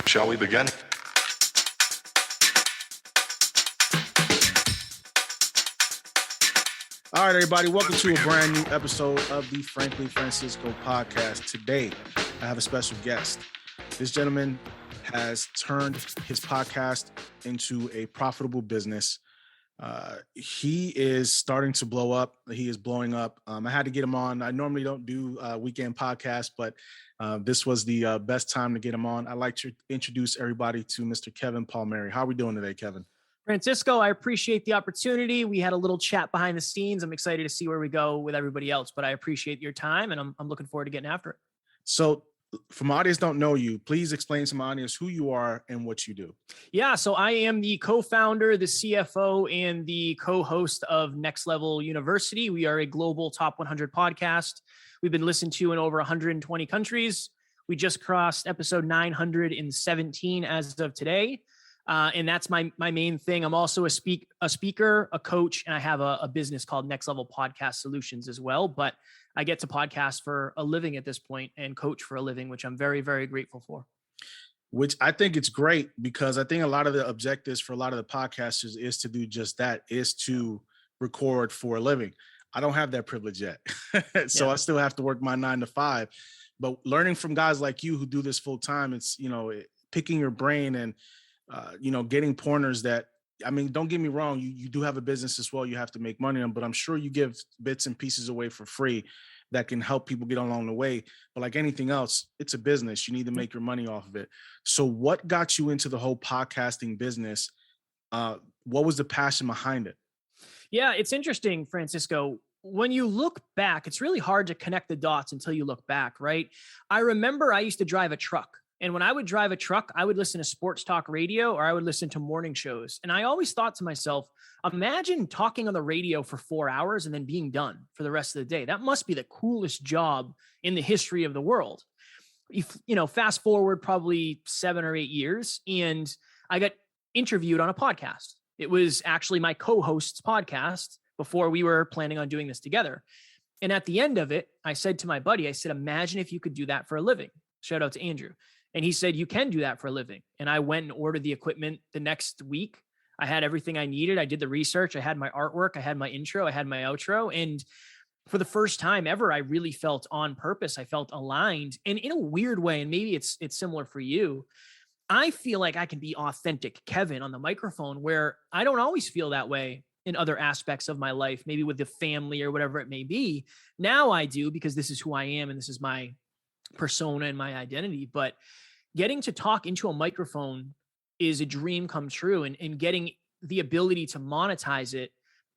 Shall we begin? All right, everybody, welcome to a brand new episode of the Frankly Francisco podcast. Today, I have a special guest. This gentleman has turned his podcast into a profitable business. He is starting to blow up. He is blowing up. I had to get him on. I normally don't do weekend podcasts, but this was the best time to get him on. I'd like to introduce everybody to Mr. Kevin Palmieri. How are we doing today, Kevin? Francisco, I appreciate the opportunity. We had a little chat behind the scenes. I'm excited to see where we go with everybody else, but I appreciate your time and I'm looking forward to getting after it. So for my audience don't know you, please explain to my audience who you are and what you do. Yeah, so I am the co-founder, the CFO, and the co-host of Next Level University. We are a global top 100 podcast. We've been listened to in over 120 countries. We just crossed episode 917 as of today. And that's my main thing. I'm also a speaker, a coach, and I have a business called Next Level Podcast Solutions as well. But I get to podcast for a living at this point and coach for a living, which I'm very, very grateful for. Which I think it's great because I think a lot of the objectives for a lot of the podcasters is to do just that, is to record for a living. I don't have that privilege yet. So I still have to work my 9 to 5. But learning from guys like you who do this full time, it's, picking your brain and getting pointers that, I mean, don't get me wrong, you do have a business as well. You have to make money on, but I'm sure you give bits and pieces away for free that can help people get along the way. But like anything else, it's a business. You need to make your money off of it. So what got you into the whole podcasting business? What was the passion behind it? Yeah, it's interesting, Francisco. When you look back, it's really hard to connect the dots until you look back, right? I remember I used to drive a truck. And when I would drive a truck, I would listen to sports talk radio or I would listen to morning shows. And I always thought to myself, imagine talking on the radio for 4 hours and then being done for the rest of the day. That must be the coolest job in the history of the world. Fast forward probably 7 or 8 years, and I got interviewed on a podcast. It was actually my co-host's podcast before we were planning on doing this together. And at the end of it, I said to my buddy, I said, imagine if you could do that for a living. Shout out to Andrew. And he said, you can do that for a living. And I went and ordered the equipment the next week. I had everything I needed. I did the research. I had my artwork. I had my intro. I had my outro. And for the first time ever, I really felt on purpose. I felt aligned. And in a weird way, and maybe it's similar for you, I feel like I can be authentic Kevin on the microphone, where I don't always feel that way in other aspects of my life, maybe with the family or whatever it may be. Now I do, because this is who I am and this is my persona and my identity. But getting to talk into a microphone is a dream come true, and getting the ability to monetize it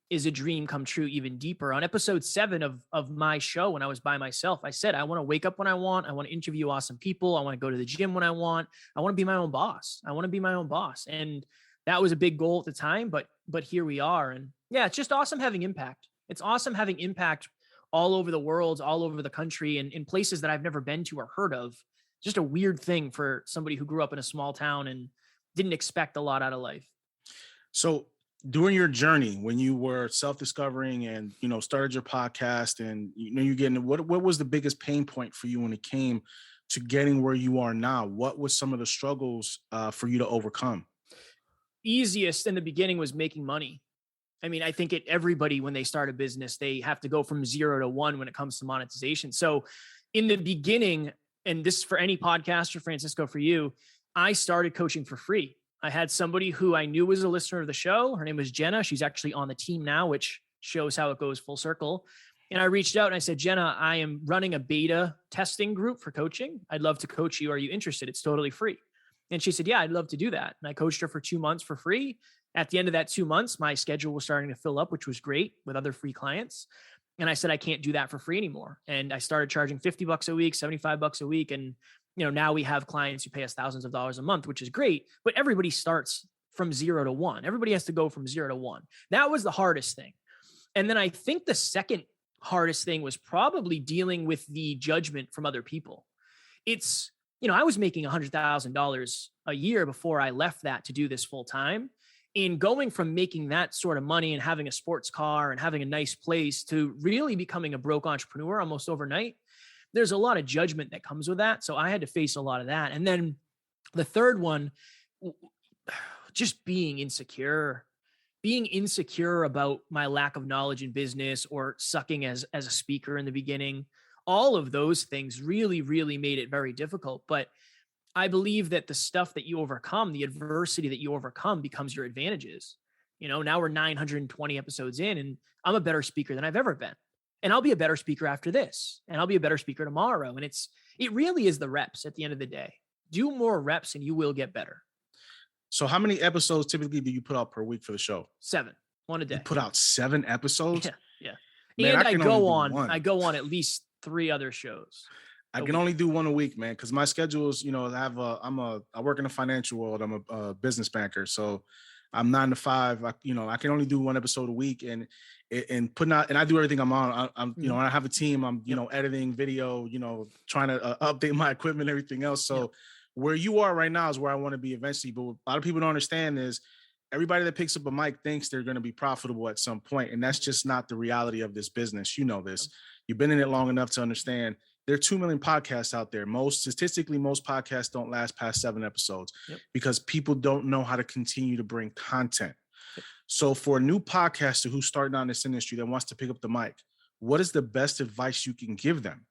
is a dream come true even deeper. On episode 7 of my show, when I was by myself, I said, I want to wake up when I want. I want to interview awesome people. I want to go to the gym when I want. I want to be my own boss. And that was a big goal at the time, but here we are. And yeah, it's just awesome having impact. It's awesome having impact all over the world, all over the country, and in places that I've never been to or heard of. Just a weird thing for somebody who grew up in a small town and didn't expect a lot out of life. So during your journey, when you were self-discovering and, started your podcast and, you're getting, what was the biggest pain point for you when it came to getting where you are now? What was some of the struggles for you to overcome? Easiest in the beginning was making money. I mean, I think everybody, when they start a business, they have to go from 0 to 1 when it comes to monetization. So in the beginning, and this is for any podcaster, Francisco, for you, I started coaching for free. I had somebody who I knew was a listener of the show. Her name was Jenna. She's actually on the team now, which shows how it goes full circle. And I reached out and I said, Jenna, I am running a beta testing group for coaching. I'd love to coach you. Are you interested? It's totally free. And she said, yeah, I'd love to do that. And I coached her for 2 months for free. At the end of that 2 months, my schedule was starting to fill up, which was great with other free clients. And I said, I can't do that for free anymore. And I started charging $50 a week, $75 a week. And, now we have clients who pay us thousands of dollars a month, which is great. But everybody starts from 0 to 1. Everybody has to go from 0 to 1. That was the hardest thing. And then I think the second hardest thing was probably dealing with the judgment from other people. It's, I was making $100,000 a year before I left that to do this full time. And going from making that sort of money and having a sports car and having a nice place to really becoming a broke entrepreneur almost overnight, there's a lot of judgment that comes with that. So I had to face a lot of that. And then The third one, just being insecure about my lack of knowledge in business or sucking as a speaker in the beginning. All of those things really, really made it very difficult. But I believe that the stuff that you overcome, the adversity that you overcome becomes your advantages. Now we're 920 episodes in and I'm a better speaker than I've ever been. And I'll be a better speaker after this. And I'll be a better speaker tomorrow. And it really is the reps at the end of the day. Do more reps and you will get better. So how many episodes typically do you put out per week for the show? 7, one a day. You put out 7 episodes? Yeah. Man, and I go on at least 3 other shows. I can only do one a week, man, because my schedule is, I work in the financial world. I'm a business banker. So I'm 9 to 5. I can only do one episode a week and putting out, and I do everything I'm on. I'm I have a team. I'm, editing video, trying to update my equipment, everything else. So where you are right now is where I want to be eventually. But what a lot of people don't understand is everybody that picks up a mic thinks they're going to be profitable at some point. And that's just not the reality of this business. You know this. You've been in it long enough to understand there are 2 million podcasts out there. Statistically, most podcasts don't last past 7 episodes because people don't know how to continue to bring content. So for a new podcaster who's starting out in this industry that wants to pick up the mic, what is the best advice you can give them?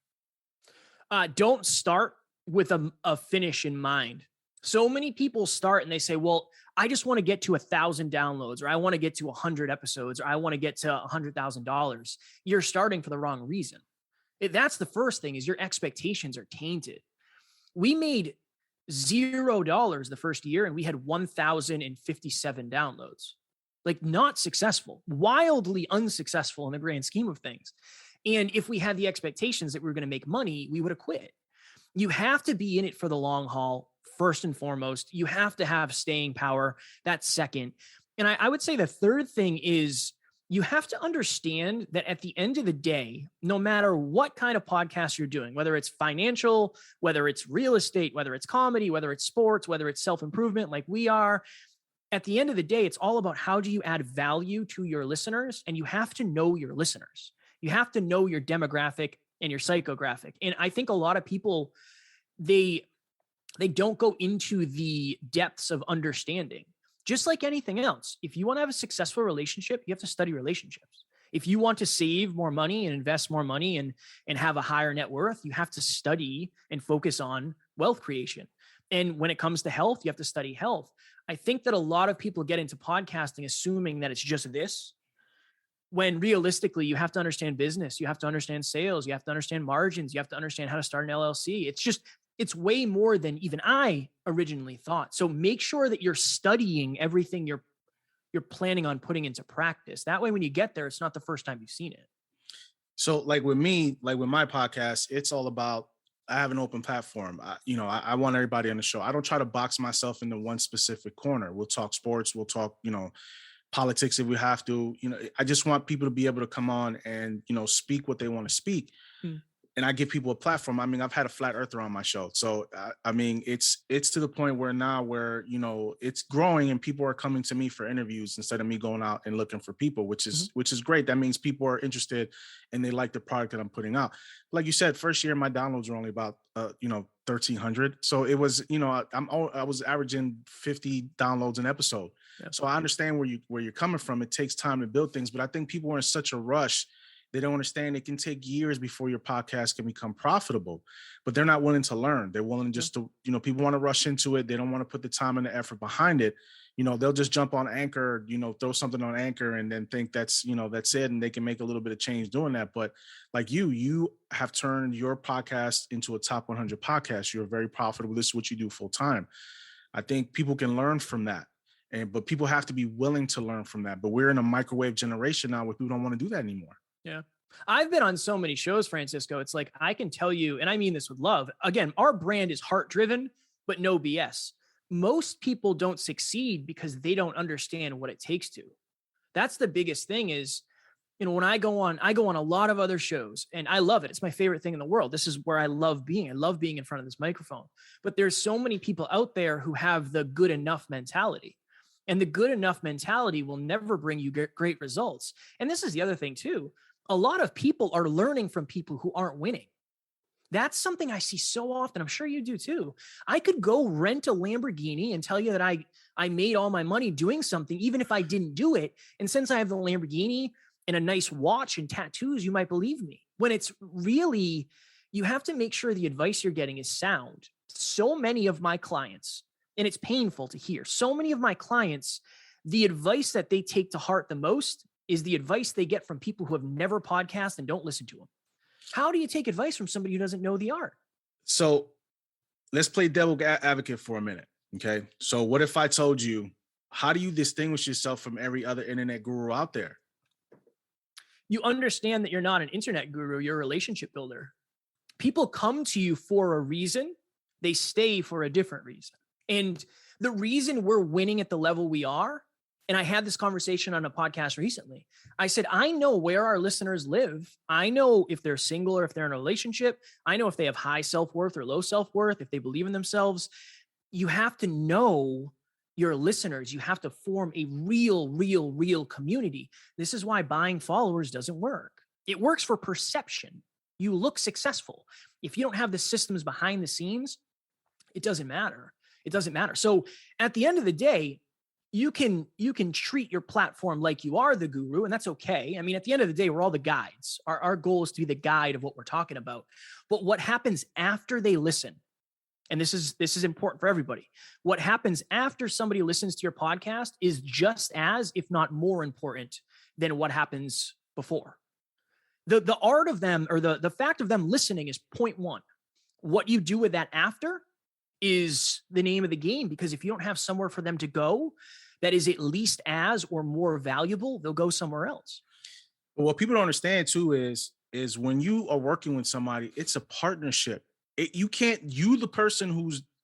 Don't start with a finish in mind. So many people start and they say, well, I just want to get to 1,000 downloads, or I want to get to 100 episodes, or I want to get to $100,000. You're starting for the wrong reason. That's the first thing, is your expectations are tainted. We made $0 the first year and we had 1,057 downloads. Like, not successful, wildly unsuccessful in the grand scheme of things. And if we had the expectations that we were going to make money, we would have quit. You have to be in it for the long haul, first and foremost. You have to have staying power. That's second. And I would say the third thing is you have to understand that at the end of the day, no matter what kind of podcast you're doing, whether it's financial, whether it's real estate, whether it's comedy, whether it's sports, whether it's self-improvement like we are, at the end of the day, it's all about how do you add value to your listeners? And you have to know your listeners. You have to know your demographic and your psychographic. And I think a lot of people, they don't go into the depths of understanding. Just like anything else, if you want to have a successful relationship, you have to study relationships. If you want to save more money and invest more money and have a higher net worth, you have to study and focus on wealth creation. And when it comes to health, you have to study health. I think that a lot of people get into podcasting assuming that it's just this, when realistically you have to understand business, you have to understand sales, you have to understand margins, you have to understand how to start an LLC. It's way more than even I originally thought. So make sure that you're studying everything you're planning on putting into practice. That way, when you get there, it's not the first time you've seen it. So like with me, like with my podcast, it's all about, I have an open platform. I want everybody on the show. I don't try to box myself into one specific corner. We'll talk sports. We'll talk, politics if we have to. I just want people to be able to come on and, speak what they want to speak. And I give people a platform. I mean, I've had a flat earther on my show. So, it's to the point where now where, it's growing and people are coming to me for interviews instead of me going out and looking for people, which is great. That means people are interested and they like the product that I'm putting out. Like you said, first year, my downloads were only about, 1,300. So it was, I was averaging 50 downloads an episode. Yeah. So I understand where you're coming from. It takes time to build things, but I think people are in such a rush. They don't understand it can take years before your podcast can become profitable, but they're not willing to learn. They're willing just to, people want to rush into it. They don't want to put the time and the effort behind it. They'll just jump on Anchor, throw something on Anchor and then think that's it. And they can make a little bit of change doing that. But like you have turned your podcast into a top 100 podcast. You're very profitable. This is what you do full time. I think people can learn from that. But people have to be willing to learn from that. But we're in a microwave generation now where people don't want to do that anymore. Yeah. I've been on so many shows, Francisco. It's like, I can tell you, and I mean this with love. Again, our brand is heart driven, but no BS. Most people don't succeed because they don't understand what it takes to. That's the biggest thing is, when I go on a lot of other shows and I love it. It's my favorite thing in the world. This is where I love being. I love being in front of this microphone, but there's so many people out there who have the good enough mentality. And the good enough mentality will never bring you great results. And this is the other thing too. A lot of people are learning from people who aren't winning. That's something I see so often. I'm sure you do too. I could go rent a Lamborghini and tell you that I made all my money doing something, even if I didn't do it. And since I have the Lamborghini and a nice watch and tattoos, you might believe me. When it's really, you have to make sure the advice you're getting is sound. So many of my clients, and it's painful to hear, so many of my clients, the advice that they take to heart the most is the advice they get from people who have never podcast and don't listen to them. How do you take advice from somebody who doesn't know the art? So let's play devil advocate for a minute. Okay. So what if I told you, how do you distinguish yourself from every other internet guru out there? You understand that you're not an internet guru, you're a relationship builder. People come to you for a reason, they stay for a different reason. And the reason we're winning at the level we are, and I had this conversation on a podcast recently. I said, I know where our listeners live. I know if they're single or if they're in a relationship. I know if they have high self-worth or low self-worth, if they believe in themselves. You have to know your listeners. You have to form a real community. This is why buying followers doesn't work. It works for perception. You look successful. If you don't have the systems behind the scenes, it doesn't matter. It doesn't matter. So at the end of the day, you can treat your platform like you are the guru, and that's okay. I mean, at the end of the day, we're all the guides. Our goal is to be the guide of what we're talking about. But what happens after they listen, and this is important for everybody, what happens after somebody listens to your podcast is just as, if not more important than what happens before. The art of them, or the fact of them listening, is point one. What you do with that after is the name of the game, because if you don't have somewhere for them to go that is at least as or more valuable, they'll go somewhere else. But what people don't understand too is when you are working with somebody, it's a partnership. You the person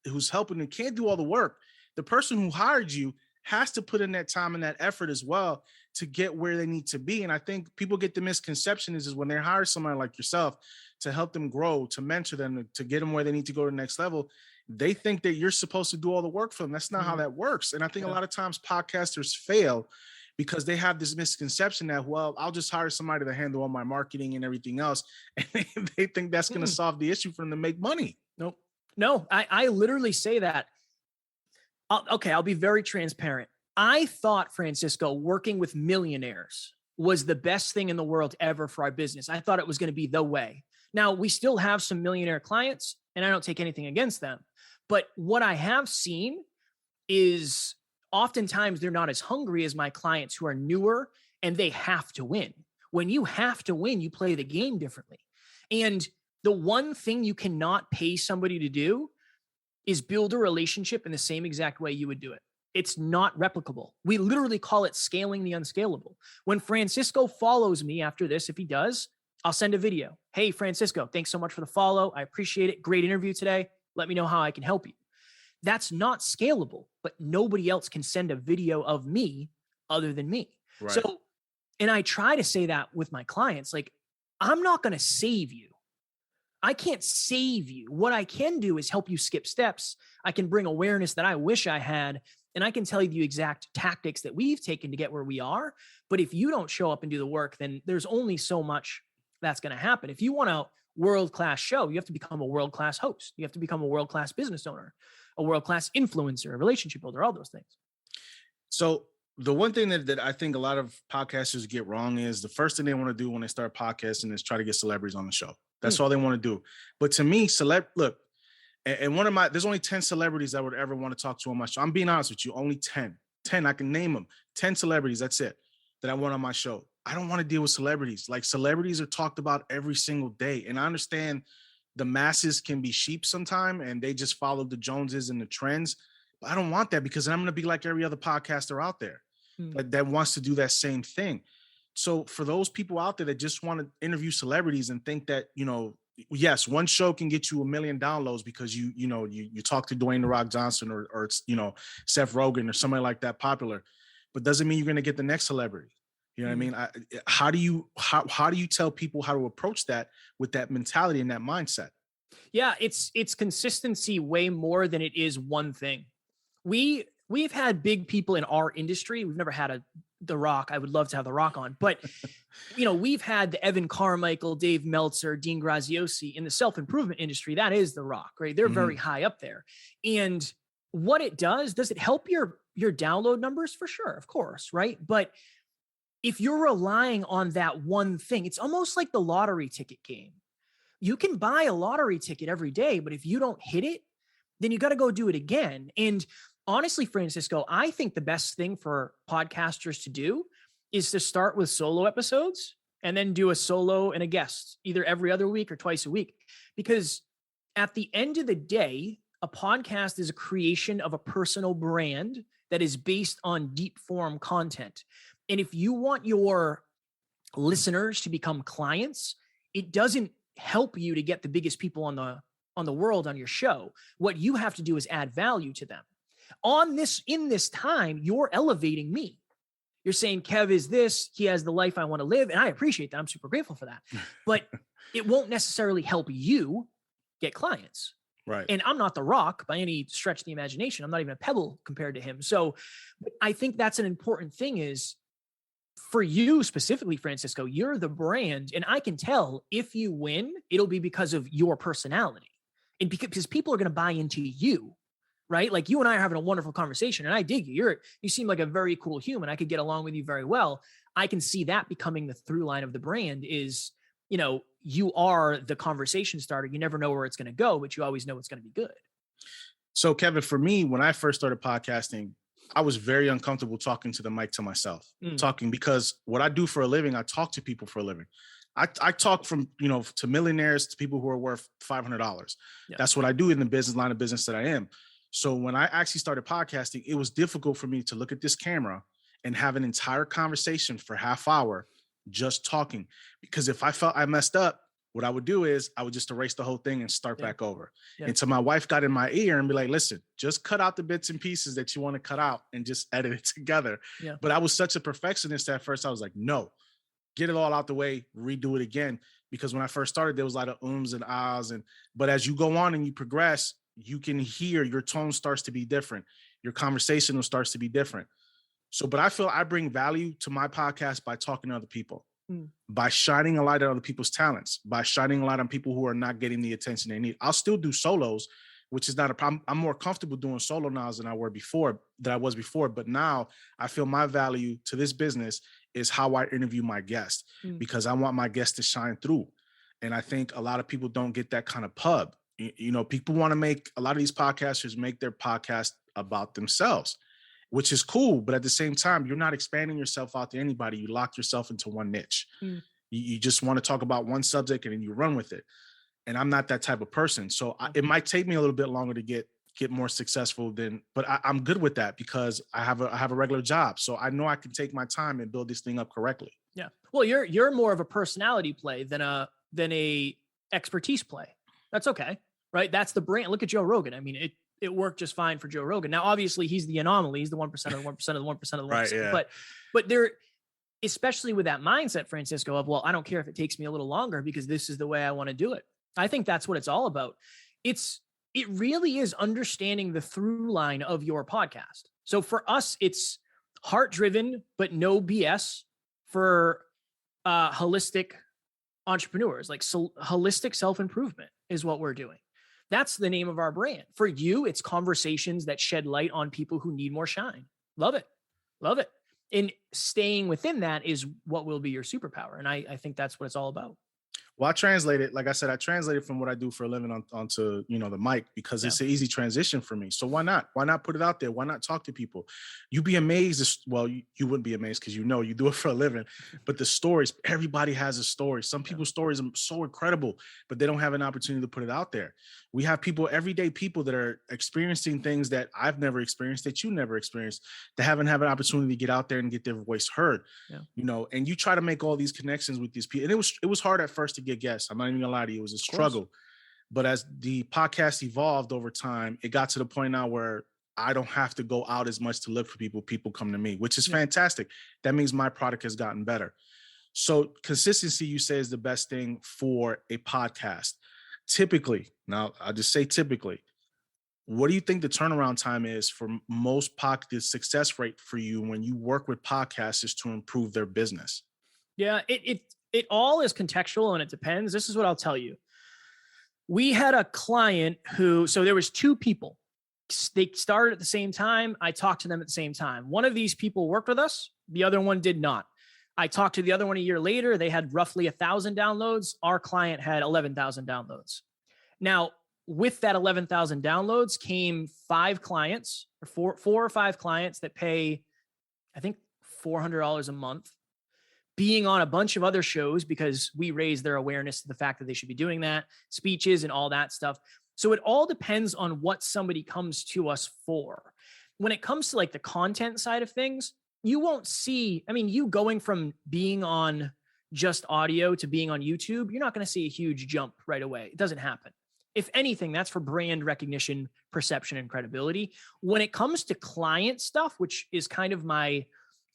who's helping them can't do all the work. The person who hired you has to put in that time and that effort as well to get where they need to be. And I think people get the misconception is when they hire somebody like yourself to help them grow, to mentor them, to get them where they need to go to the next level, they think that you're supposed to do all the work for them. That's not how that works. And I think a lot of times podcasters fail because they have this misconception that, well, I'll just hire somebody to handle all my marketing and everything else. And they think that's going to solve the issue for them to make money. Nope. No, I literally say that. I'll be very transparent. I thought, Francisco, working with millionaires was the best thing in the world ever for our business. I thought it was going to be the way. Now, we still have some millionaire clients, and I don't take anything against them. But what I have seen is oftentimes they're not as hungry as my clients who are newer, and they have to win. When you have to win, you play the game differently. And the one thing you cannot pay somebody to do is build a relationship in the same exact way you would do it. It's not replicable. We literally call it scaling the unscalable. When Francisco follows me after this, if he does, I'll send a video. Hey, Francisco, thanks so much for the follow. I appreciate it. Great interview today. Let me know how I can help you. That's not scalable, but nobody else can send a video of me other than me. Right. So, and I try to say that with my clients, like, I'm not going to save you. I can't save you. What I can do is help you skip steps. I can bring awareness that I wish I had, and I can tell you the exact tactics that we've taken to get where we are. But if you don't show up and do the work, then there's only so much that's going to happen. If you want a world-class show, you have to become a world-class host. You have to become a world-class business owner, a world-class influencer, a relationship builder, all those things. So the one thing that I think a lot of podcasters get wrong is the first thing they want to do when they start podcasting is try to get celebrities on the show. That's all they want to do. But to me, look, and there's only 10 celebrities I would ever want to talk to on my show. I'm being honest with you, only 10. 10, I can name them. 10 celebrities, that's it, that I want on my show. I don't want to deal with celebrities. Like, celebrities are talked about every single day. And I understand the masses can be sheep sometime and they just follow the Joneses and the trends. But I don't want that, because I'm going to be like every other podcaster out there that wants to do that same thing. So for those people out there that just want to interview celebrities and think that, yes, one show can get you 1 million downloads because you talk to Dwayne "The Rock" Johnson or Seth Rogen or somebody like that popular, but doesn't mean you're going to get the next celebrity. You know what I mean? How do you tell people how to approach that with that mentality and that mindset? Yeah, it's consistency way more than it is one thing. We we've had big people in our industry. We've never had The Rock. I would love to have The Rock on, but we've had the Evan Carmichael, Dave Meltzer, Dean Graziosi in the self-improvement industry. That is The Rock, right? They're very high up there. And what it does it help your download numbers? For sure, of course, right? But if you're relying on that one thing, it's almost like the lottery ticket game. You can buy a lottery ticket every day, but if you don't hit it, then you got to go do it again. And honestly, Francisco, I think the best thing for podcasters to do is to start with solo episodes and then do a solo and a guest either every other week or twice a week. Because at the end of the day, a podcast is a creation of a personal brand that is based on deep form content. And if you want your listeners to become clients, it doesn't help you to get the biggest people on the world on your show. What you have to do is add value to them. In this time, you're elevating me. You're saying, Kev is this, he has the life I want to live. And I appreciate that. I'm super grateful for that. But it won't necessarily help you get clients. Right. And I'm not The Rock by any stretch of the imagination. I'm not even a pebble compared to him. So I think that's an important thing is for you specifically, Francisco, you're the brand. And I can tell if you win, it'll be because of your personality and because people are going to buy into you, right? Like you and I are having a wonderful conversation and I dig you. You seem like a very cool human. I could get along with you very well. I can see that becoming the through line of the brand is, you are the conversation starter. You never know where it's going to go, but you always know it's going to be good. So Kevin, for me, when I first started podcasting, I was very uncomfortable talking to the mic to myself, because what I do for a living, I talk to people for a living. I talk from, to millionaires to people who are worth $500. Yeah. That's what I do in the line of business that I am. So when I actually started podcasting, it was difficult for me to look at this camera and have an entire conversation for half hour just talking, because if I felt I messed up, what I would do is I would just erase the whole thing and start back over. Yeah. Until my wife got in my ear and be like, listen, just cut out the bits and pieces that you want to cut out and just edit it together. Yeah. But I was such a perfectionist at first. I was like, no, get it all out the way, redo it again. Because when I first started, there was a lot of ums and ahs. But as you go on and you progress, you can hear your tone starts to be different. Your conversation starts to be different. So, but I feel I bring value to my podcast by talking to other people, by shining a light on other people's talents, by shining a light on people who are not getting the attention they need. I'll still do solos, which is not a problem. I'm more comfortable doing solo now than I was before. But now I feel my value to this business is how I interview my guests, because I want my guests to shine through. And I think a lot of people don't get that kind of pub. People want to make, a lot of these podcasters make their podcast about themselves, which is cool. But at the same time, you're not expanding yourself out to anybody. You lock yourself into one niche. You just want to talk about one subject and then you run with it. And I'm not that type of person. So it might take me a little bit longer to get more successful but I'm good with that because I have a regular job. So I know I can take my time and build this thing up correctly. Yeah. Well, you're more of a personality play than a expertise play. That's okay. Right. That's the brand. Look at Joe Rogan. I mean, it worked just fine for Joe Rogan. Now, obviously he's the anomaly. He's the 1% of the 1% of the 1% of the 1%. Right, yeah. But there, especially with that mindset, Francisco, of, well, I don't care if it takes me a little longer because this is the way I want to do it. I think that's what it's all about. It really is understanding the through line of your podcast. So for us, it's heart driven, but no BS for holistic entrepreneurs, like holistic self-improvement is what we're doing. That's the name of our brand. For you, it's conversations that shed light on people who need more shine. Love it. Love it. And staying within that is what will be your superpower. And I think that's what it's all about. Well, I translated, like I said, I translated from what I do for a living onto, the mic because it's an easy transition for me. So why not? Why not put it out there? Why not talk to people? You'd be amazed. Well, you wouldn't be amazed because you do it for a living, but the stories, everybody has a story. Some people's stories are so incredible, but they don't have an opportunity to put it out there. We have everyday people that are experiencing things that I've never experienced, that you never experienced, that haven't had an opportunity to get out there and get their voice heard, and you try to make all these connections with these people. And it was hard at first to get guests. I'm not even gonna lie to you. It was a struggle. But as the podcast evolved over time, it got to the point now where I don't have to go out as much to look for people. People come to me, which is fantastic. That means my product has gotten better. So consistency, you say, is the best thing for a podcast. Typically, now I'll just say typically, what do you think the turnaround time is for most the success rate for you when you work with podcasters to improve their business? Yeah, it all is contextual and it depends. This is what I'll tell you. We had a client so there was two people. They started at the same time. I talked to them at the same time. One of these people worked with us. The other one did not. I talked to the other one a year later. They had roughly 1,000 downloads. Our client had 11,000 downloads. Now, with that 11,000 downloads came 5 clients, or four or 5 clients that pay, I think, $400 a month, being on a bunch of other shows because we raise their awareness to the fact that they should be doing that, speeches and all that stuff. So it all depends on what somebody comes to us for. When it comes to like the content side of things, you won't see, I mean, you going from being on just audio to being on YouTube, you're not going to see a huge jump right away. It doesn't happen. If anything, that's for brand recognition, perception, and credibility. When it comes to client stuff, which is kind of my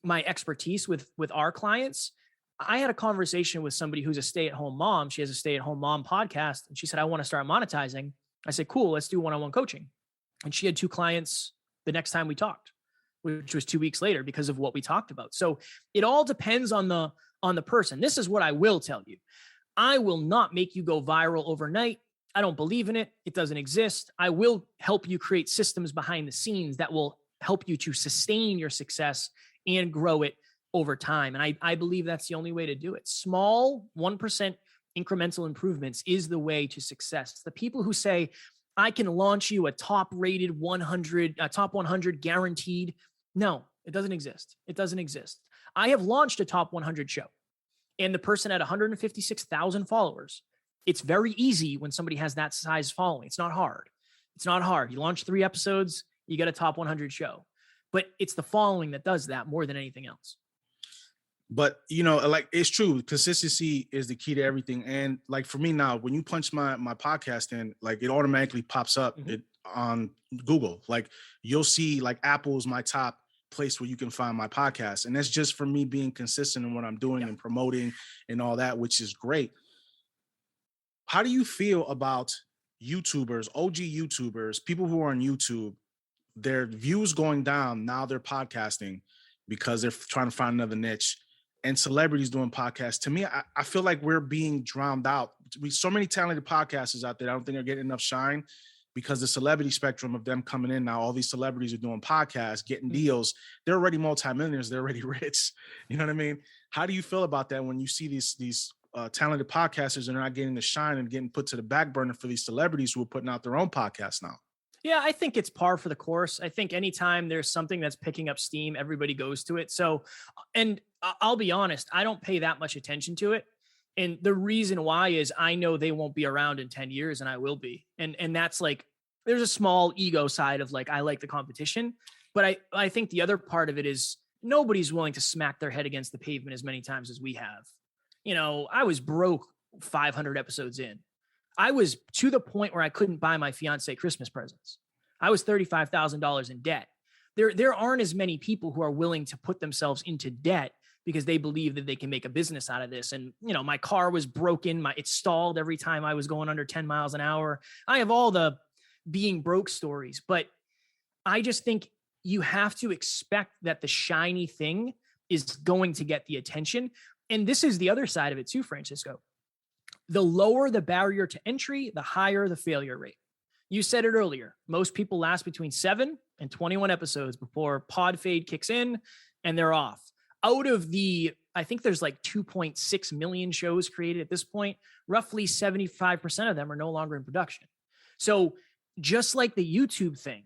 expertise with our clients, I had a conversation with somebody who's a stay-at-home mom. She has a stay-at-home mom podcast, and she said, I want to start monetizing. I said, cool, let's do one-on-one coaching. And she had 2 clients the next time we talked, which was 2 weeks later because of what we talked about. So it all depends on the person. This is what I will tell you. I will not make you go viral overnight. I don't believe in it. It doesn't exist. I will help you create systems behind the scenes that will help you to sustain your success and grow it over time. And I believe that's the only way to do it. Small 1% incremental improvements is the way to success. The people who say, I can launch you a top 100 guaranteed. No, it doesn't exist. It doesn't exist. I have launched a top 100 show and the person had 156,000 followers. It's very easy when somebody has that size following. It's not hard. It's not hard. You launch 3 episodes, you get a top 100 show. But it's the following that does that more than anything else. But, you know, like, it's true. Consistency is the key to everything. And like for me now, when you punch my podcast in, like it automatically pops up it on Google. Like you'll see like Apple's my top place where you can find my podcast. And that's just for me being consistent in what I'm doing and promoting and all that, which is great. How do you feel about YouTubers, OG YouTubers, people who are on YouTube, their views going down, now they're podcasting because they're trying to find another niche, and celebrities doing podcasts? To me, I feel like we're being drowned out. So many talented podcasters out there, I don't think are getting enough shine because the celebrity spectrum of them coming in now, all these celebrities are doing podcasts, getting deals. They're already multimillionaires. They're already rich. You know what I mean? How do you feel about that when you see these talented podcasters and they're not getting the shine and getting put to the back burner for these celebrities who are putting out their own podcasts now? Yeah, I think it's par for the course. I think anytime there's something that's picking up steam, everybody goes to it. So, and I'll be honest, I don't pay that much attention to it. And the reason why is I know they won't be around in 10 years and I will be. And that's like, there's a small ego side of like, I like the competition, but I think the other part of it is nobody's willing to smack their head against the pavement as many times as we have. You know, I was broke 500 episodes in. I was to the point where I couldn't buy my fiance Christmas presents. I was $35,000 in debt. There aren't as many people who are willing to put themselves into debt because they believe that they can make a business out of this. And, you know, my car was broken. It stalled every time I was going under 10 miles an hour. I have all the being broke stories, but I just think you have to expect that the shiny thing is going to get the attention. And this is the other side of it too, Francisco. The lower the barrier to entry, the higher the failure rate. You said it earlier. Most people last between 7 and 21 episodes before pod fade kicks in and they're off. Out of the, I think there's like 2.6 million shows created at this point, roughly 75% of them are no longer in production. So just like the YouTube thing,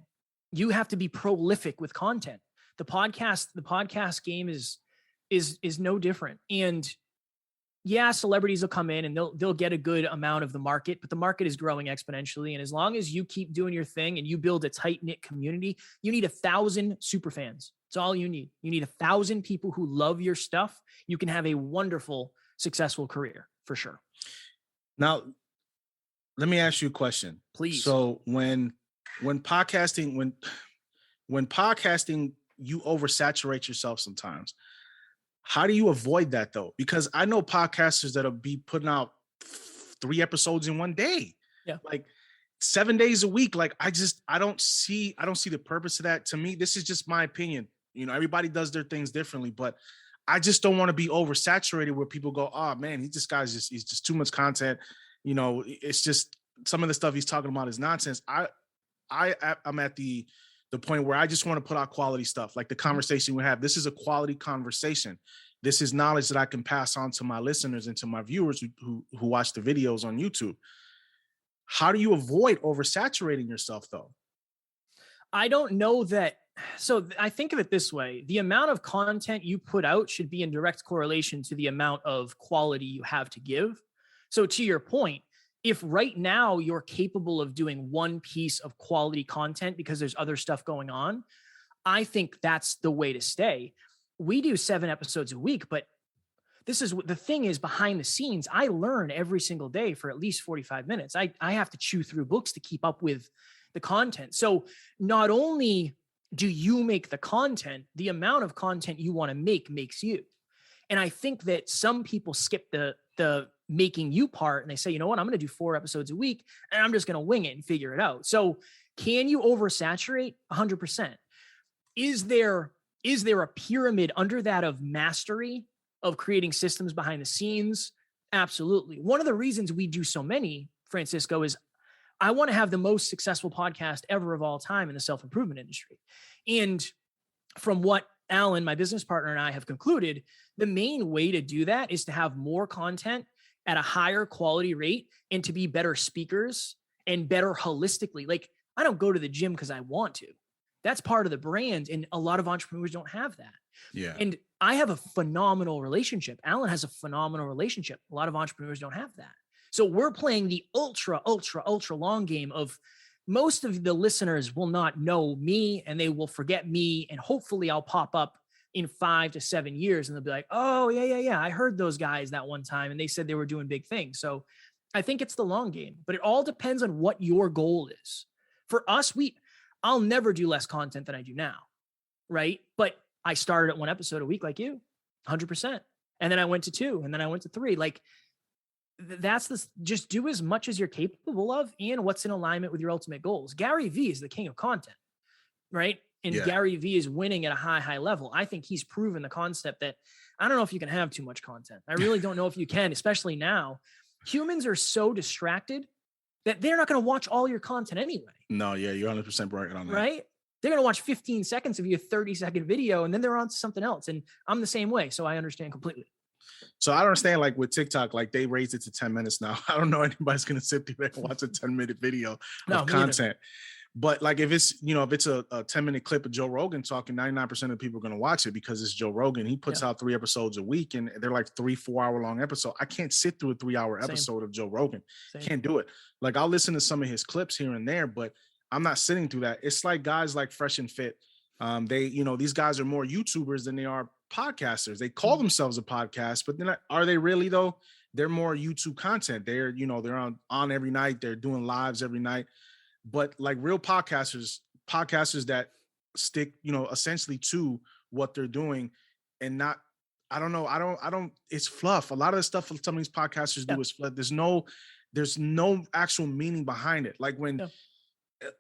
you have to be prolific with content. The podcast game is no different. And yeah, celebrities will come in and they'll get a good amount of the market, but the market is growing exponentially. And as long as you keep doing your thing and you build a tight-knit community, you need 1,000 super fans. That's all you need. You need 1,000 people who love your stuff. You can have a wonderful, successful career for sure. Now, let me ask you a question. Please. So when podcasting, you oversaturate yourself sometimes. How do you avoid that though? Because I know podcasters that'll be putting out 3 episodes in one day. Yeah. Like, 7 days a week. Like, I don't see the purpose of that. To me, this is just my opinion. You know, everybody does their things differently, but I just don't want to be oversaturated where people go, oh man, he's just too much content. You know, it's just some of the stuff he's talking about is nonsense. I'm at the point where I just want to put out quality stuff. Like the conversation we have, this is a quality conversation. This is knowledge that I can pass on to my listeners and to my viewers who watch the videos on YouTube. How do you avoid oversaturating yourself though? I don't know that. So I think of it this way. The amount of content you put out should be in direct correlation to the amount of quality you have to give. So to your point, if right now you're capable of doing one piece of quality content because there's other stuff going on, I think that's the way to stay. We do 7 episodes a week, but this is the thing is behind the scenes. I learn every single day for at least 45 minutes. I have to chew through books to keep up with the content. So not only do you make the content, the amount of content you want to make makes you. And I think that some people skip the making you part and they say, you know what, I'm going to do 4 episodes a week and I'm just going to wing it and figure it out. So can you oversaturate? 100%. Is there a pyramid under that of mastery, of creating systems behind the scenes? Absolutely. One of the reasons we do so many, Francisco, is I want to have the most successful podcast ever of all time in the self-improvement industry. And from what Alan, my business partner, and I have concluded, the main way to do that is to have more content at a higher quality rate and to be better speakers and better holistically. Like, I don't go to the gym because I want to. That's part of the brand. And a lot of entrepreneurs don't have that. Yeah. And I have a phenomenal relationship. Alan has a phenomenal relationship. A lot of entrepreneurs don't have that. So we're playing the ultra long game of most of the listeners will not know me and they will forget me. And hopefully I'll pop up in 5 to 7 years and they'll be like, oh yeah. I heard those guys that one time and they said they were doing big things. So I think it's the long game, but it all depends on what your goal is. For us, I'll never do less content than I do now. Right. But I started at 1 episode a week like you, 100%. And then I went to 2 and then I went to 3. Like, that's this, just do as much as you're capable of and what's in alignment with your ultimate goals. Gary Vee is the king of content, right? And Gary Vee is winning at a high level. I think he's proven the concept that I don't know if you can have too much content. I really don't know if you can, especially now. Humans are so distracted that they're not going to watch all your content anyway. No, yeah, you're 100% right on that. Right? They're going to watch 15 seconds of your 30-second video and then they're on to something else. And I'm the same way. So I understand completely. So I don't understand, like with TikTok, like they raised it to 10 minutes now. I don't know anybody's going to sit there and watch a 10-minute video of content. But like if it's, if it's a 10-minute clip of Joe Rogan talking, 99% of people are going to watch it because it's Joe Rogan. He puts out 3 episodes a week and they're like 3-4 hour long episodes. I can't sit through a 3-hour episode of Joe Rogan. Can't do it. Like I'll listen to some of his clips here and there, but I'm not sitting through that. It's like guys like Fresh and Fit. They, these guys are more YouTubers than they are podcasters. They call themselves a podcast, but then are they really though? They're more YouTube content. They're, they're on every night. They're doing lives every night. But like real podcasters that stick, essentially to what they're doing and not, I don't, it's fluff. A lot of the stuff some of these podcasters do is fluff. There's no actual meaning behind it. Like when,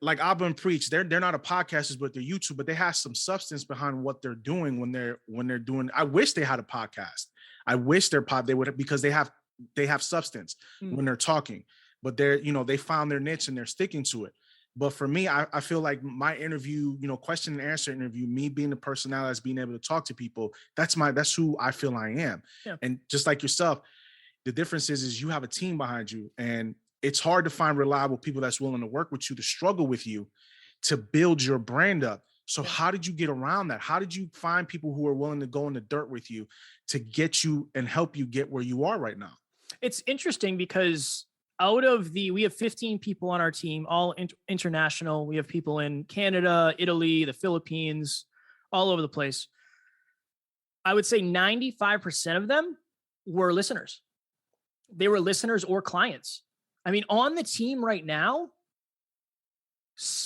like Abba and Preach, they're not a podcasters, but they're YouTube, but they have some substance behind what they're doing when they're doing. I wish they had a podcast. I wish they would, because they have substance when they're talking, but they're, they found their niche and they're sticking to it. But for me, I feel like my interview, question and answer interview, me being the personality that's being able to talk to people, that's who I feel I am. Yeah. And just like yourself, the difference is you have a team behind you, and it's hard to find reliable people that's willing to work with you, to struggle with you, to build your brand up. So how did you get around that? How did you find people who are willing to go in the dirt with you to get you and help you get where you are right now? It's interesting because we have 15 people on our team, all international. We have people in Canada, Italy, the Philippines, all over the place. I would say 95% of them were listeners. They were listeners or clients. I mean, on the team right now,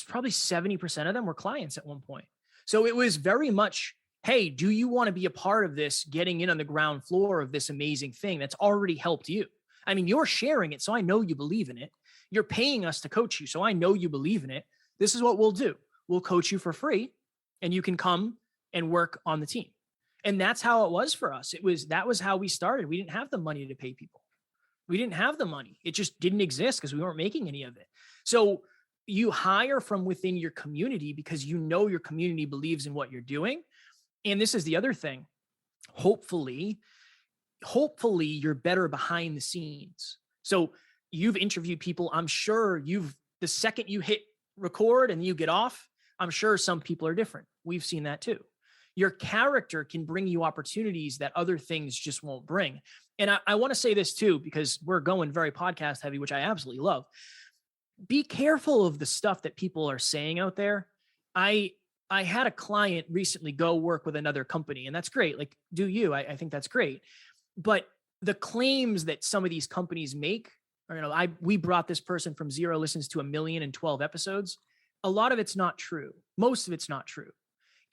probably 70% of them were clients at one point. So it was very much, hey, do you want to be a part of this, getting in on the ground floor of this amazing thing that's already helped you? I mean, you're sharing it, so I know you believe in it. You're paying us to coach you. So I know you believe in it. This is what we'll do. We'll coach you for free and you can come and work on the team. And that's how it was for us. That was how we started. We didn't have the money to pay people. We didn't have the money. It just didn't exist because we weren't making any of it. So you hire from within your community because you know your community believes in what you're doing. And this is the other thing. Hopefully you're better behind the scenes. So you've interviewed people. I'm sure the second you hit record and you get off, I'm sure some people are different. We've seen that too. Your character can bring you opportunities that other things just won't bring. And I want to say this too, because we're going very podcast heavy, which I absolutely love. Be careful of the stuff that people are saying out there. I had a client recently go work with another company, and that's great. Like, do you? I think that's great. But the claims that some of these companies make, we brought this person from 0 listens to 1 million in 12 episodes. A lot of it's not true. Most of it's not true.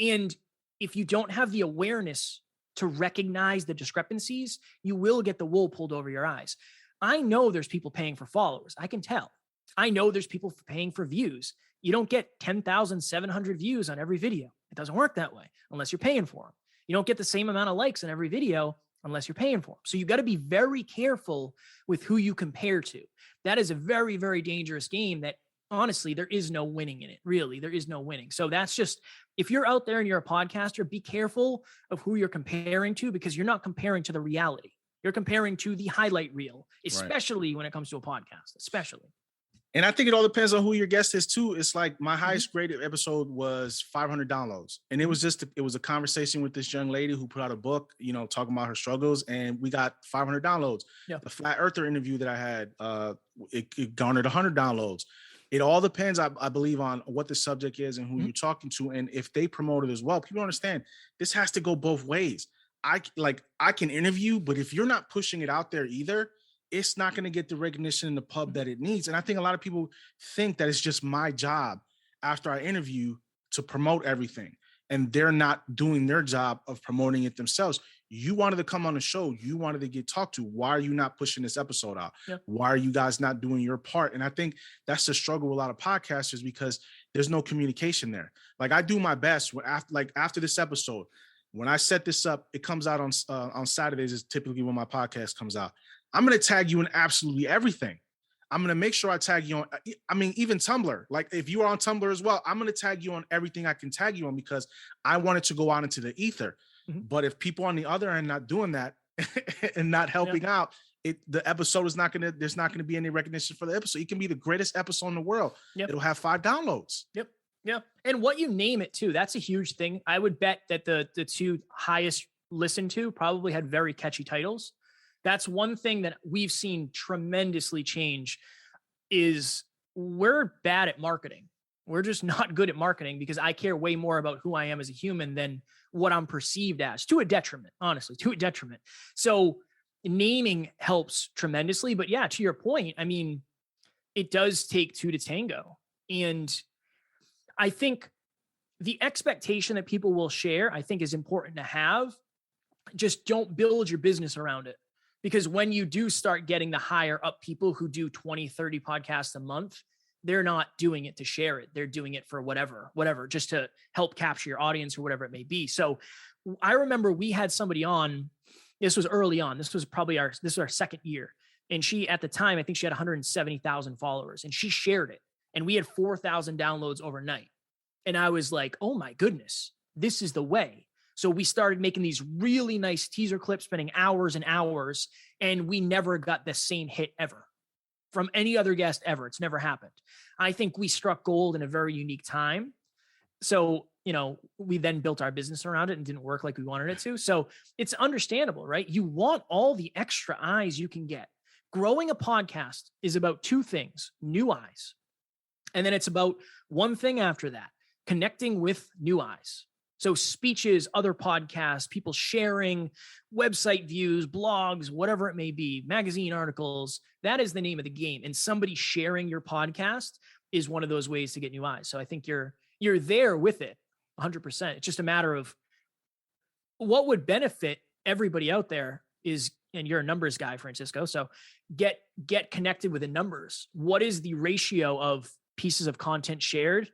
And if you don't have the awareness to recognize the discrepancies, you will get the wool pulled over your eyes. I know there's people paying for followers. I can tell. I know there's people paying for views. You don't get 10,700 views on every video. It doesn't work that way unless you're paying for them. You don't get the same amount of likes on every video unless you're paying for them. So you've got to be very careful with who you compare to. That is a very, very dangerous game that honestly, there is no winning in it. Really, there is no winning. So that's just, if you're out there and you're a podcaster, be careful of who you're comparing to, because you're not comparing to the reality. You're comparing to the highlight reel, especially when it comes to a podcast, especially. And I think it all depends on who your guest is too. It's like my highest graded episode was 500 downloads. And it was it was a conversation with this young lady who put out a book, talking about her struggles, and we got 500 downloads. Yeah. The Flat Earther interview that I had, it garnered 100 downloads. It all depends, I believe, on what the subject is and who you're talking to. And if they promote it as well, people understand this has to go both ways. I can interview, but if you're not pushing it out there either, it's not going to get the recognition in the pub that it needs. And I think a lot of people think that it's just my job after I interview to promote everything, and they're not doing their job of promoting it themselves. You wanted to come on the show. You wanted to get talked to. Why are you not pushing this episode out? Yeah. Why are you guys not doing your part? And I think that's the struggle with a lot of podcasters, because there's no communication there. Like, I do my best after this episode, when I set this up, it comes out on Saturdays is typically when my podcast comes out. I'm going to tag you in absolutely everything. I'm going to make sure I tag you on, even Tumblr. Like, if you are on Tumblr as well, I'm going to tag you on everything I can tag you on, because I want it to go out into the ether. Mm-hmm. But if people on the other end not doing that and not helping out, the episode is there's not going to be any recognition for the episode. It can be the greatest episode in the world. Yep. It'll have 5 downloads. Yep. Yeah. And what you name it too, that's a huge thing. I would bet that the 2 highest listened to probably had very catchy titles. That's one thing that we've seen tremendously change, is we're bad at marketing. We're just not good at marketing, because I care way more about who I am as a human than what I'm perceived as, to a detriment, honestly, to a detriment. So naming helps tremendously. But yeah, to your point, it does take 2 to tango. And I think the expectation that people will share, I think, is important to have. Just don't build your business around it. Because when you do start getting the higher up people who do 20, 30 podcasts a month, they're not doing it to share it. They're doing it for whatever, just to help capture your audience or whatever it may be. So I remember we had somebody on, this was early on. This was our second year. And she, at the time, I think she had 170,000 followers, and she shared it. And we had 4,000 downloads overnight. And I was like, oh my goodness, this is the way. So we started making these really nice teaser clips, spending hours and hours, and we never got the same hit ever from any other guest ever. It's never happened. I think we struck gold in a very unique time. So, we then built our business around it and didn't work like we wanted it to. So it's understandable, right? You want all the extra eyes you can get. Growing a podcast is about 2 things: new eyes. And then it's about one thing after that: connecting with new eyes. So speeches, other podcasts, people sharing, website views, blogs, whatever it may be, magazine articles. That is the name of the game. And somebody sharing your podcast is one of those ways to get new eyes. So I think you're there with it 100%. It's just a matter of what would benefit everybody out there. and you're a numbers guy, Francisco. So get connected with the numbers. What is the ratio of pieces of content shared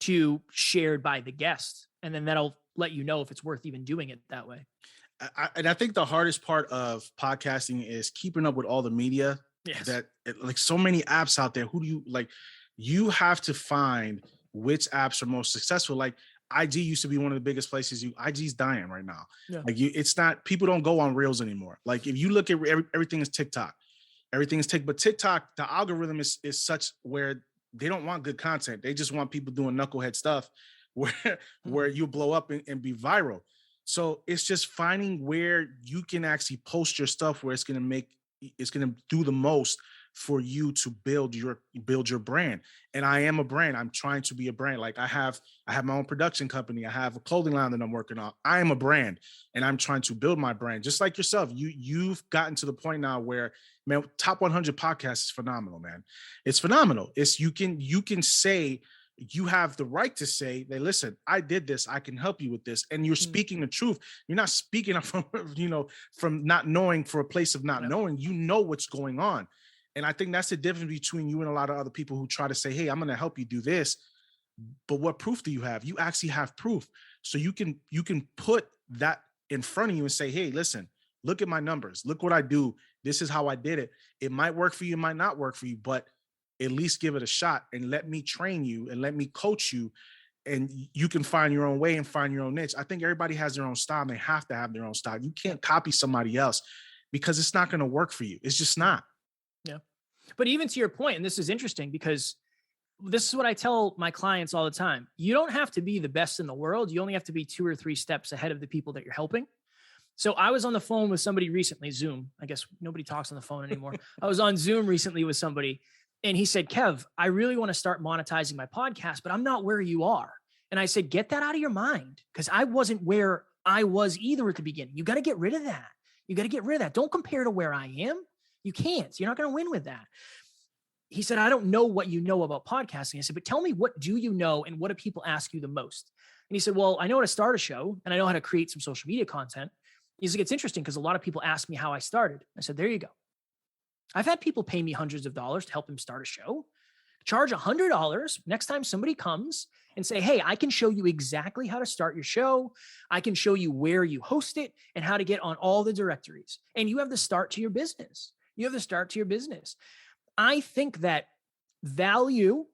to shared by the guest? And then that'll let you know if it's worth even doing it that way. I think the hardest part of podcasting is keeping up with all the media. Yes. That like so many apps out there. Who do you like? You have to find which apps are most successful. Like IG used to be one of the biggest places. IG's dying right now. Yeah. Like it's not. People don't go on Reels anymore. Like if you look at everything is TikTok, everything is TikTok. But TikTok, the algorithm is such where they don't want good content. They just want people doing knucklehead stuff, where you blow up and be viral. So it's just finding where you can actually post your stuff where it's going to do the most for you to build your brand. And I am a brand. I'm trying to be a brand. Like I have my own production company. I have a clothing line that I'm working on. I am a brand and I'm trying to build my brand just like yourself. You've gotten to the point now where, man, top 100 podcasts is phenomenal, man. It's phenomenal. It's you can say, you have the right to say, they listen, I did this, I can help you with this. And you're speaking the truth. You're not speaking from, from not knowing, for a place of not knowing, you know what's going on. And I think that's the difference between you and a lot of other people who try to say, hey, I'm going to help you do this. But what proof do you have? You actually have proof. So you can put that in front of you and say, hey, listen, look at my numbers. Look what I do. This is how I did it. It might work for you, it might not work for you, but at least give it a shot and let me train you and let me coach you, and you can find your own way and find your own niche. I think everybody has their own style and they have to have their own style. You can't copy somebody else because it's not going to work for you. It's just not. Yeah. But even to your point, and this is interesting because this is what I tell my clients all the time. You don't have to be the best in the world. You only have to be 2 or 3 steps ahead of the people that you're helping. So I was on the phone with somebody recently, Zoom. I guess nobody talks on the phone anymore. I was on Zoom recently with somebody. And he said, Kev, I really want to start monetizing my podcast, but I'm not where you are. And I said, get that out of your mind, because I wasn't where I was either at the beginning. You got to get rid of that. You got to get rid of that. Don't compare to where I am. You can't. You're not going to win with that. He said, I don't know what you know about podcasting. I said, but tell me, what do you know and what do people ask you the most? And he said, well, I know how to start a show and I know how to create some social media content. He's like, it's interesting because a lot of people ask me how I started. I said, there you go. I've had people pay me hundreds of dollars to help them start a show. Charge $100 next time somebody comes and say, hey, I can show you exactly how to start your show. I can show you where you host it and how to get on all the directories. And you have the start to your business. I think that value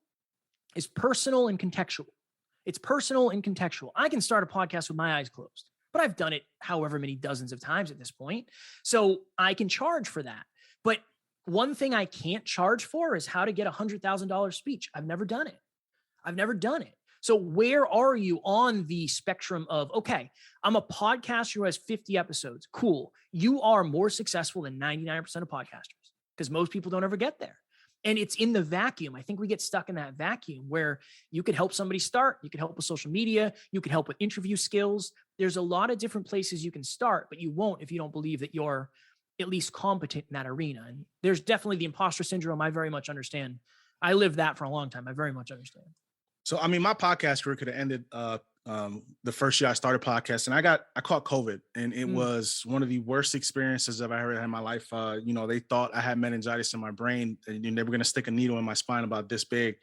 is personal and contextual. It's personal and contextual. I can start a podcast with my eyes closed, but I've done it however many dozens of times at this point. So I can charge for that. But one thing I can't charge for is how to get a $100,000 speech. I've never done it. So where are you on the spectrum of, okay, I'm a podcaster who has 50 episodes. Cool. You are more successful than 99% of podcasters because most people don't ever get there. And it's in the vacuum. I think we get stuck in that vacuum where you could help somebody start. You could help with social media. You could help with interview skills. There's a lot of different places you can start, but you won't if you don't believe that you're at least competent in that arena. And there's definitely the imposter syndrome. I very much understand. I lived that for a long time. I very much understand. So, I mean, my podcast career could have ended the first year I started podcasting. I caught COVID, and it was one of the worst experiences I've ever had in my life. They thought I had meningitis in my brain, and they were going to stick a needle in my spine about this big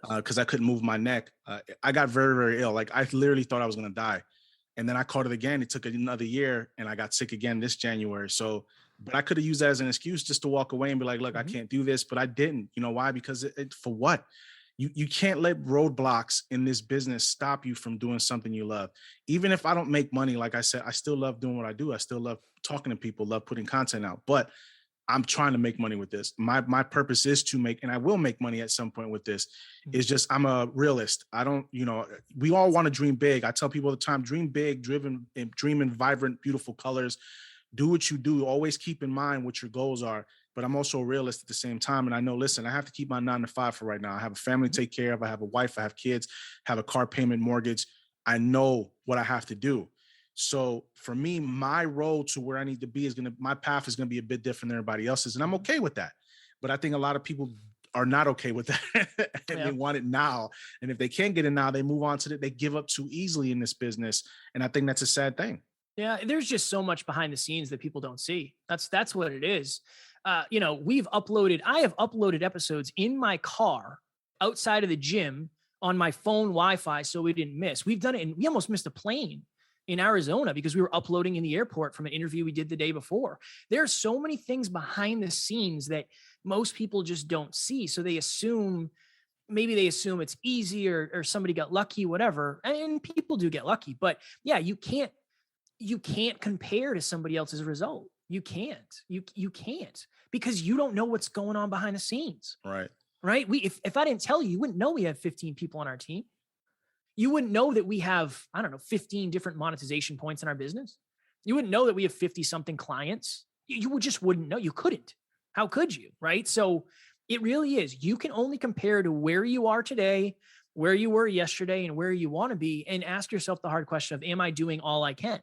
because I couldn't move my neck. I got very, very ill. Like I literally thought I was going to die. And then I caught it again. It took another year and I got sick again this January. So, but I could have used that as an excuse just to walk away and be like, look, I can't do this, but I didn't. You know why? Because for what? You can't let roadblocks in this business stop you from doing something you love. Even if I don't make money, like I said, I still love doing what I do. I still love talking to people, love putting content out, but I'm trying to make money with this. My purpose is to make, and I will make money at some point with this. It's just, I'm a realist. I don't, we all want to dream big. I tell people all the time, dream big, dream in vibrant, beautiful colors. Do what you do. Always keep in mind what your goals are. But I'm also a realist at the same time. And I know, listen, I have to keep my 9 to 5 for right now. I have a family to take care of. I have a wife, I have kids, have a car payment, mortgage. I know what I have to do. So for me, my road to where I need to be my path is going to be a bit different than everybody else's. And I'm okay with that. But I think a lot of people are not okay with that. And They want it now. And if they can't get it now, they move on to it. They give up too easily in this business. And I think that's a sad thing. Yeah, there's just so much behind the scenes that people don't see. That's what it is. You know, I have uploaded episodes in my car outside of the gym on my phone Wi-Fi so we didn't miss. We've done it and we almost missed a plane in Arizona because we were uploading in the airport from an interview we did the day before. There are so many things behind the scenes that most people just don't see. So maybe they assume it's easy or somebody got lucky, whatever. And people do get lucky, but yeah, you can't compare to somebody else's result. You can't. You can't because you don't know what's going on behind the scenes. Right. Right? If I didn't tell you, you wouldn't know we have 15 people on our team. You wouldn't know that we have, I don't know, 15 different monetization points in our business. You wouldn't know that we have 50 something clients. You just wouldn't know. You couldn't. How could you? Right? So it really is. You can only compare to where you are today, where you were yesterday, and where you want to be, and ask yourself the hard question of, am I doing all I can?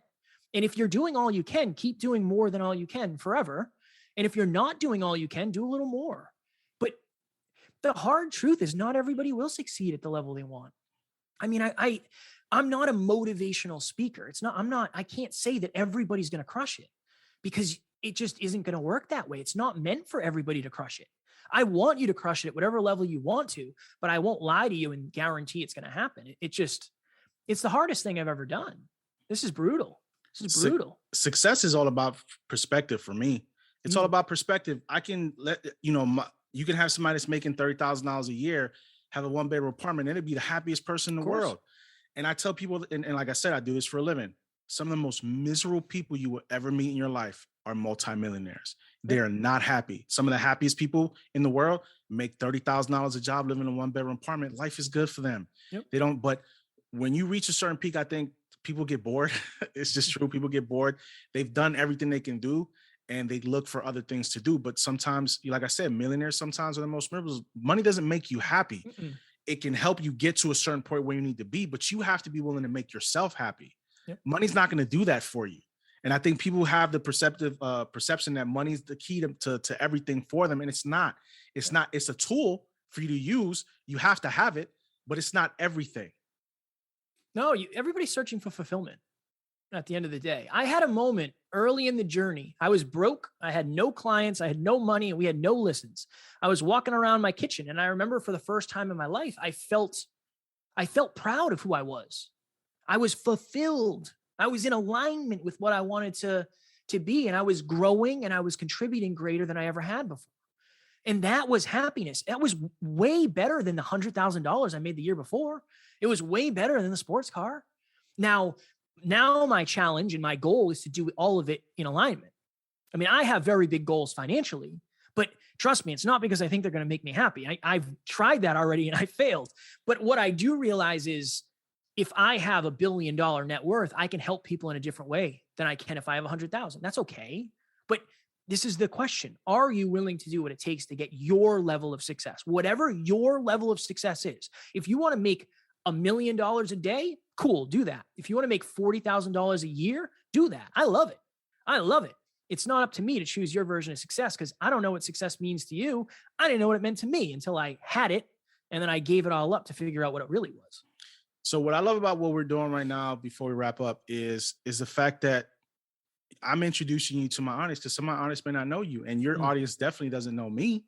And if you're doing all you can, keep doing more than all you can forever. And if you're not doing all you can, do a little more. But the hard truth is not everybody will succeed at the level they want. I mean, I'm not a motivational speaker. I can't say that everybody's going to crush it because it just isn't going to work that way. It's not meant for everybody to crush it. I want you to crush it at whatever level you want to, but I won't lie to you and guarantee it's going to happen. It's the hardest thing I've ever done. This is brutal. This is brutal. Success is all about perspective for me. It's all about perspective. I can you can have somebody that's making $30,000 a year, have a 1-bedroom apartment, and it'd be the happiest person in the world. And I tell people, and like I said, I do this for a living. Some of the most miserable people you will ever meet in your life are multimillionaires. They are not happy. Some of the happiest people in the world make $30,000 a job, living in a 1-bedroom apartment. Life is good for them. Yep. They don't, but when you reach a certain peak, I think people get bored. It's just true. People get bored. They've done everything they can do and they look for other things to do. But sometimes, like I said, millionaires sometimes are the most miserable. Money doesn't make you happy. Mm-mm. It can help you get to a certain point where you need to be, but you have to be willing to make yourself happy. Yep. Money's not going to do that for you. And I think people have the perception that money's the key to everything for them. And it's not. It's a tool for you to use. You have to have it, but it's not everything. No, everybody's searching for fulfillment at the end of the day. I had a moment early in the journey. I was broke. I had no clients. I had no money and we had no listens. I was walking around my kitchen and I remember for the first time in my life, I felt proud of who I was. I was fulfilled. I was in alignment with what I wanted to be. And I was growing and I was contributing greater than I ever had before. And that was happiness. That was way better than the $100,000 I made the year before. It was way better than the sports car. Now my challenge and my goal is to do all of it in alignment. I mean, I have very big goals financially, but trust me, it's not because I think they're going to make me happy. I've tried that already and I failed. But what I do realize is if I have $1 billion net worth, I can help people in a different way than I can if I have 100,000. That's okay. But this is the question. Are you willing to do what it takes to get your level of success? Whatever your level of success is. If you want to make $1 million a day, cool, do that. If you want to make $40,000 a year, do that. I love it. I love it. It's not up to me to choose your version of success because I don't know what success means to you. I didn't know what it meant to me until I had it. And then I gave it all up to figure out what it really was. So what I love about what we're doing right now before we wrap up is the fact that I'm introducing you to my audience because some of my audience may not know you and your audience definitely doesn't know me.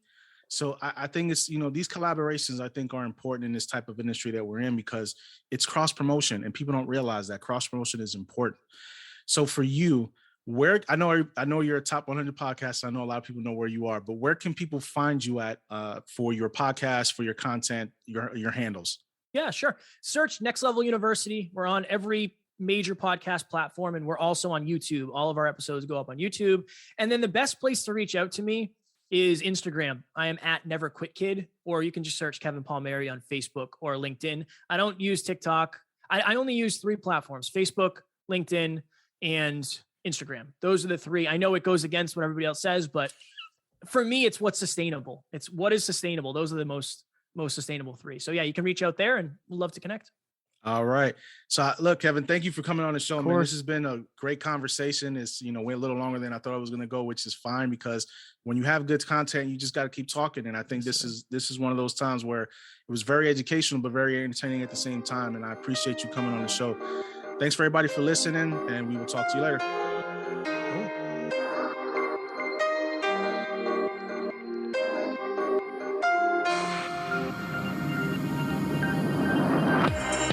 So I think it's, these collaborations I think are important in this type of industry that we're in because it's cross promotion and people don't realize that cross promotion is important. So for you, where I know you're a top 100 podcast. I know a lot of people know where you are, but where can people find you at for your podcast, for your content, your handles? Yeah, sure. Search Next Level University. We're on every major podcast platform and we're also on YouTube. All of our episodes go up on YouTube. And then the best place to reach out to me is Instagram. I am at Never Quit Kid, or you can just search Kevin Palmieri on Facebook or LinkedIn. I don't use TikTok. I only use 3 platforms: Facebook, LinkedIn, and Instagram. Those are the 3. I know it goes against what everybody else says, but for me, it's what's sustainable. It's what is sustainable. Those are the most sustainable 3. So yeah, you can reach out there and we'd love to connect. All right. So look, Kevin, thank you for coming on the show, man. This has been a great conversation. It's, went a little longer than I thought it was going to go, which is fine because when you have good content, you just got to keep talking. And I think this is one of those times where it was very educational, but very entertaining at the same time. And I appreciate you coming on the show. Thanks for everybody for listening, and we will talk to you later. Cool.